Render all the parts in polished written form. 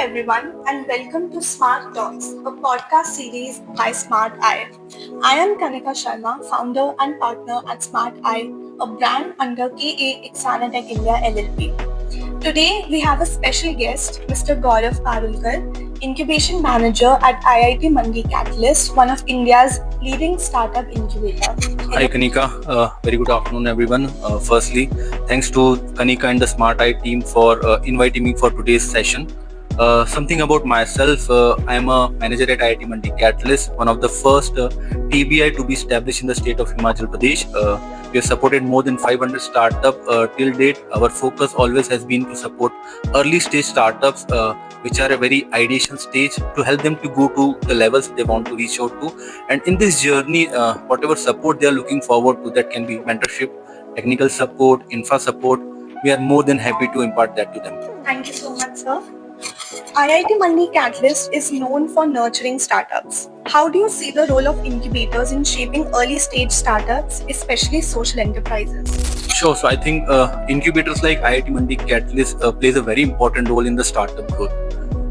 everyone, and welcome to Smart Talks, a podcast series by Smart Eye. I am Kanika Sharma, founder and partner at Smart Eye, a brand under KA Ixanatech India LLP. Today, we have a special guest, Mr. Gaurav Parulkar, Incubation Manager at IIT Mandi Catalyst, one of India's leading startup incubator. Hi Kanika, very good afternoon everyone. Firstly, thanks to Kanika and the Smart Eye team for inviting me for today's session. Something about myself, I am a manager at IIT Mandi Catalyst, one of the first TBI to be established in the state of Himachal Pradesh. We have supported more than 500 startups till date. Our focus always has been to support early stage startups which are a very ideation stage to help them to go to the levels they want to reach out to. And in this journey, whatever support they are looking forward to, that can be mentorship, technical support, infra support, we are more than happy to impart that to them. Thank you so much, sir. IIT Mandi Catalyst is known for nurturing startups. How do you see the role of incubators in shaping early stage startups, especially social enterprises? Sure. So I think incubators like IIT Mandi Catalyst plays a very important role in the startup growth.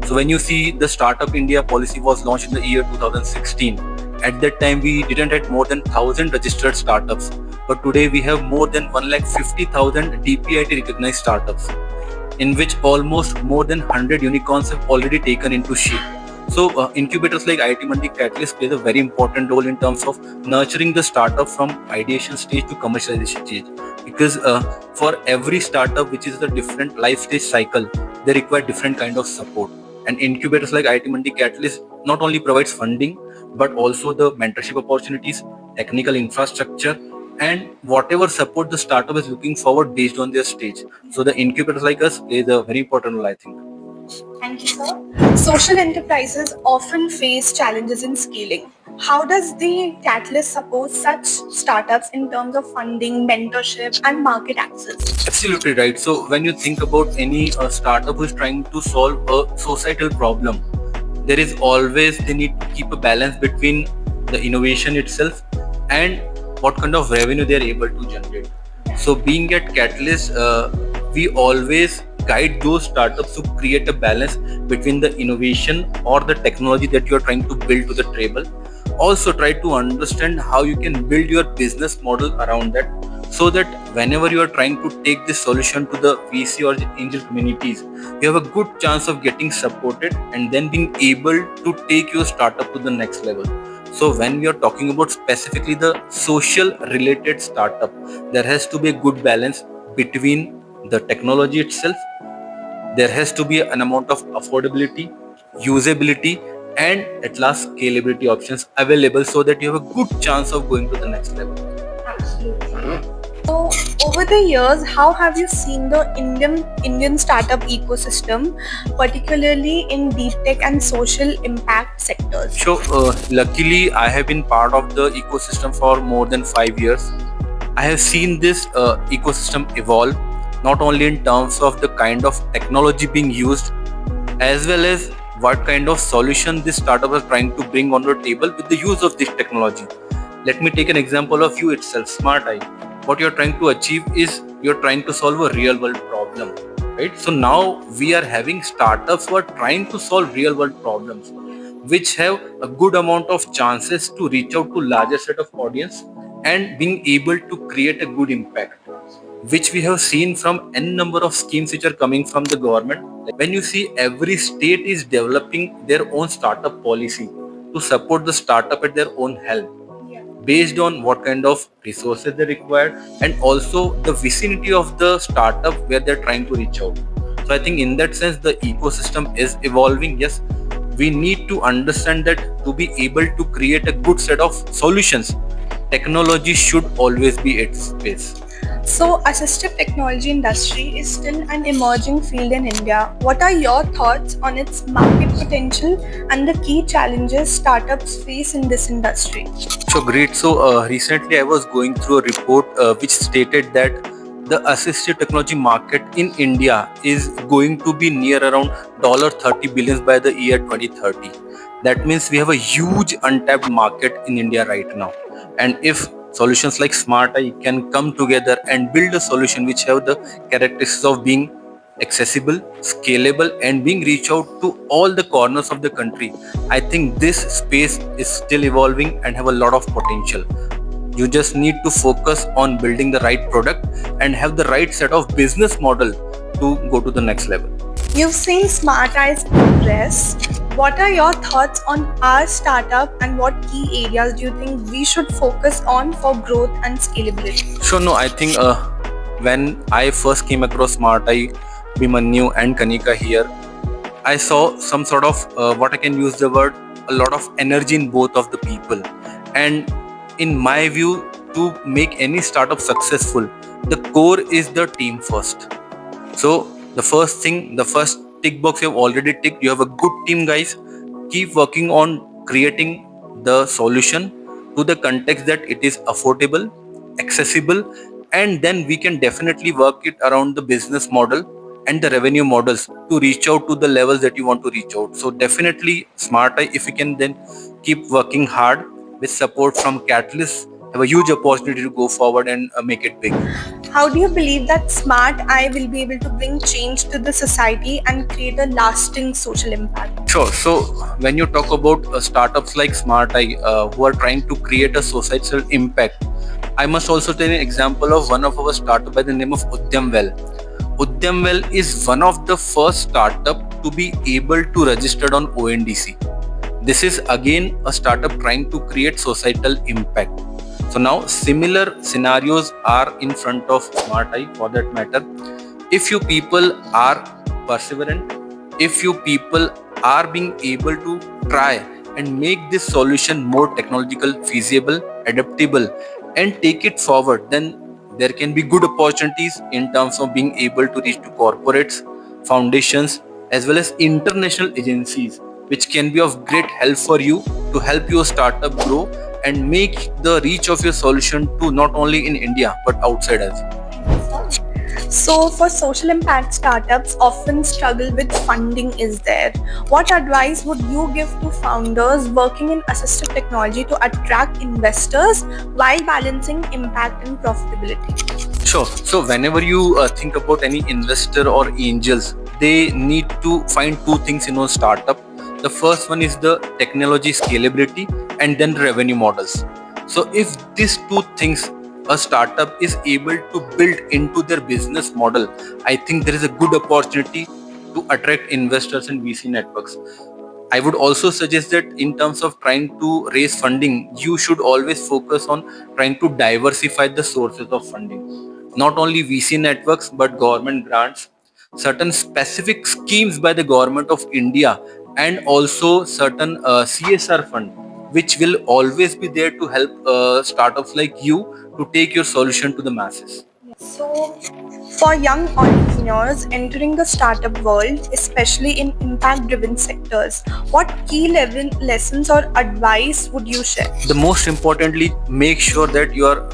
So when you see the Startup India policy was launched in the year 2016, at that time we didn't have more than 1,000 registered startups, but today we have more than 150,000 DPIT recognized startups, in which almost more than 100 unicorns have already taken into shape. So incubators like IIT Mandi Catalyst plays a very important role in terms of nurturing the startup from ideation stage to commercialization stage. Because for every startup which is a different life stage cycle, they require different kind of support. And incubators like IIT Mandi Catalyst not only provides funding, but also the mentorship opportunities, technical infrastructure, and whatever support the startup is looking forward based on their stage. So the incubators like us plays a very important role, I think. Thank you, sir. Social enterprises often face challenges in scaling. How does the Catalyst support such startups in terms of funding, mentorship, and market access? Absolutely right. So when you think about any startup who is trying to solve a societal problem, there is always they need to keep a balance between the innovation itself and what kind of revenue they are able to generate. So being at Catalyst, we always guide those startups to create a balance between the innovation or the technology that you are trying to build to the table. Also try to understand how you can build your business model around that, so that whenever you are trying to take this solution to the VC or the angel communities, you have a good chance of getting supported and then being able to take your startup to the next level. So when we are talking about specifically the social related startup, there has to be a good balance between the technology itself. There has to be an amount of affordability, usability, and at last scalability options available, so that you have a good chance of going to the next level. Absolutely. So, over the years, how have you seen the Indian startup ecosystem, particularly in deep tech and social impact sectors? So, luckily, I have been part of the ecosystem for more than 5 years. I have seen this ecosystem evolve, not only in terms of the kind of technology being used, as well as what kind of solution this startup is trying to bring on the table with the use of this technology. Let me take an example of you itself, Smart Eye. What you're trying to achieve is you're trying to solve a real world problem, right? So now we are having startups who are trying to solve real world problems, which have a good amount of chances to reach out to larger set of audience and being able to create a good impact, which we have seen from n number of schemes which are coming from the government. When you see every state is developing their own startup policy to support the startup at their own help, based on what kind of resources they require and also the vicinity of the startup where they're trying to reach out. So I think in that sense the ecosystem is evolving. Yes, we need to understand that to be able to create a good set of solutions, technology should always be its space. So, assistive technology industry is still an emerging field in India. What are your thoughts on its market potential and the key challenges startups face in this industry? So great. So recently I was going through a report which stated that the assistive technology market in India is going to be near around $30 billion by the year 2030. That means we have a huge untapped market in India right now. And if solutions like Smart Eye can come together and build a solution which have the characteristics of being accessible, scalable, and being reach out to all the corners of the country. I think this space is still evolving and have a lot of potential. You just need to focus on building the right product and have the right set of business model to go to the next level. You've seen Smart Eyes progress. What are your thoughts on our startup and what key areas do you think we should focus on for growth and scalability? So no, I think when I first came across Smart Eye, Bhimanyu and Kanika here, I saw some sort of what I can use the word, a lot of energy in both of the people. And in my view, to make any startup successful, the core is the team first. So the first thing, the first tick box you have already ticked, you have a good team, guys. Keep working on creating the solution to the context that it is affordable, accessible, and then we can definitely work it around the business model and the revenue models to reach out to the levels that you want to reach out. So definitely Smart Eye, if you can then keep working hard with support from Catalyst, have a huge opportunity to go forward and make it big. How do you believe that Smart Eye will be able to bring change to the society and create a lasting social impact? Sure. So when you talk about startups like Smart Eye who are trying to create a societal impact, I must also tell you an example of one of our startup by the name of Udyamwell. Udyamwell is one of the first startup to be able to register on ONDC. This is again a startup trying to create societal impact. So now similar scenarios are in front of Smart Eye for that matter. If you people are perseverant, if you people are being able to try and make this solution more technological, feasible, adaptable, and take it forward, then there can be good opportunities in terms of being able to reach to corporates, foundations, as well as international agencies, which can be of great help for you to help your startup grow and make the reach of your solution to not only in India but outside as well. So, for social impact startups often struggle with funding is there. What advice would you give to founders working in assistive technology to attract investors while balancing impact and profitability? Sure. So whenever you think about any investor or angels, they need to find two things in a startup. The first one is the technology scalability and then revenue models. So if these two things a startup is able to build into their business model, I think there is a good opportunity to attract investors and VC networks. I would also suggest that in terms of trying to raise funding, you should always focus on trying to diversify the sources of funding. Not only VC networks, but government grants, certain specific schemes by the government of India, and also certain CSR fund, which will always be there to help startups like you to take your solution to the masses. So, for young entrepreneurs entering the startup world, especially in impact driven sectors, what key level lessons or advice would you share? The most importantly, make sure that you are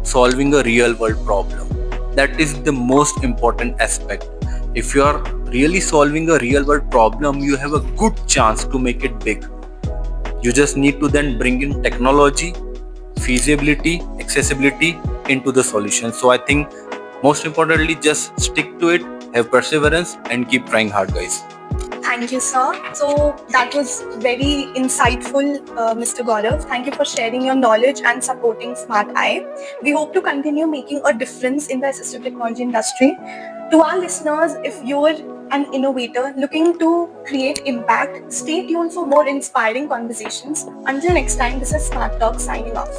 solving a real world problem. That is the most important aspect. If you are really solving a real world problem, you have a good chance to make it big. You just need to then bring in technology, feasibility, accessibility into the solution. So I think most importantly, just stick to it, have perseverance, and keep trying hard, guys. Thank you, sir. So that was very insightful, Mr. Gaurav. Thank you for sharing your knowledge and supporting Smart Eye. We hope to continue making a difference in the assistive technology industry. To our listeners, if you're an innovator looking to create impact, stay tuned for more inspiring conversations. Until next time, this is Smart Talk signing off.